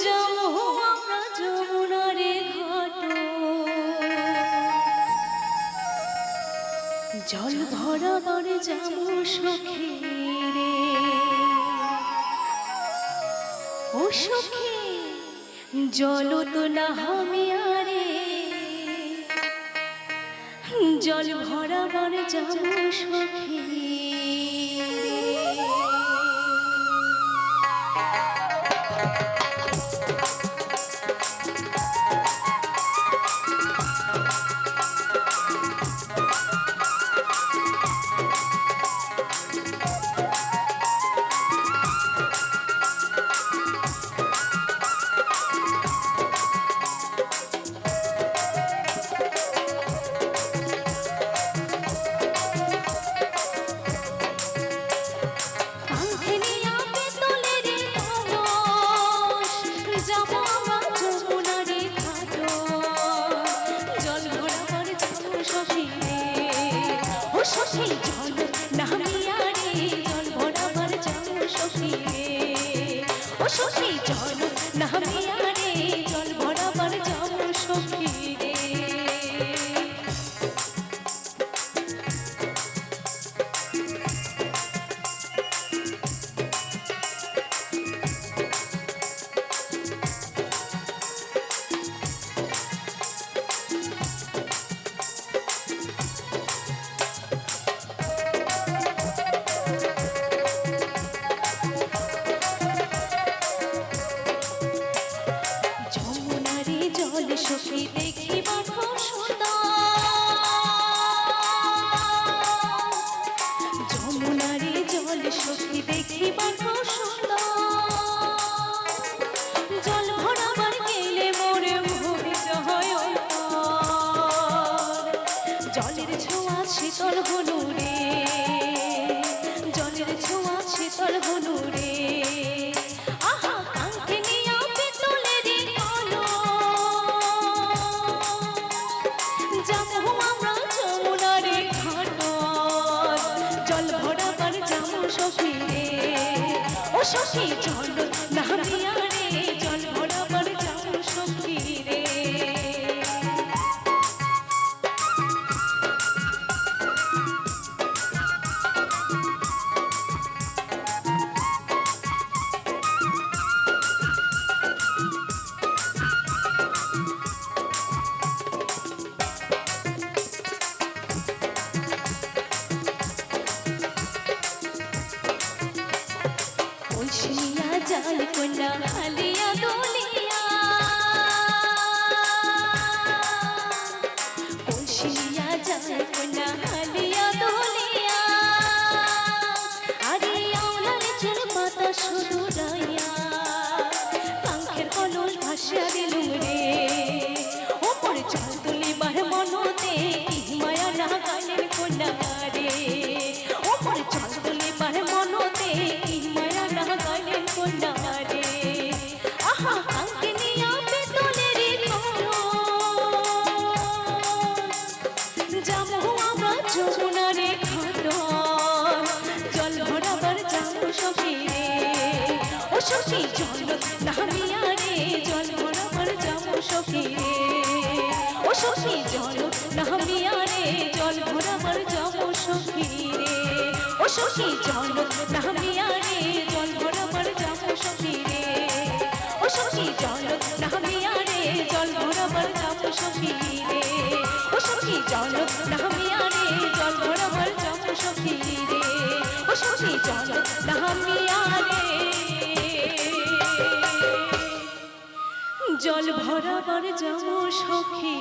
যাবো আমরা যমুনারে ঘাট, জল ভরাবার যাবো সখী রে। ও সখী জল তো না হামিয়ারে, জল ভরাবার যাবো সখী রে। সখী জল নামিয়ারে, জল ভরাবার যাবো সখী রে। ও সখী জল নামিয়ারে, জল ভরাবার যাবো সখী রে। সখী দেখিবার খুব সুন্দর, যমুনারে জল সখী দেখিবার খুব সুন্দর। জল ভরাবার গেলে মোরে ভূমিজ হয় অন্তর, জলের ছোঁয়া শীতল হলু রে, জলের ছোঁয়া শীতল হলু রে। ও সখী জল নামিয়ারে, জল ভরাবার যাবো সখী রে। জাল কন্যা হালিয়া দলিয়া, কলসিয়া জাল কন্যা হালিয়া দলিয়া। আরে আওলার চুল পাতা শুধু রাইয়া, পাঙ্খের কলস ভাসিয়া দিলুম রে। ওপর জল তুলিবার মনতে মায়া না গানের কন্যা রে। ওপর জল তুলিবার মনতে মায়া না গানের কন্যা রে। আহা কাঙ্কে নিয়া পেতলের যাবো আমরা যমুনারে ঘাট, জল ভরাবার যাবো সখী রে। ও সখী জল নামিয়ারে, জল ভরাবার যাবো সখী রে। ও সখী জল নামিয়ারে, জল ভরাবার যাবো সখী রে। ও সখী জল নামিয়ারে, জল ভরাবার যাবো সখী রে। ও সখী জল নামিয়ারে, জল ভরাবার যাবো সখী রে। ও সখী জল নামিয়ারে, জল ভরাবার যাবো সখী রে। ও সখী জল নামিয়ারে, জল ভরাবার যাবো সখী।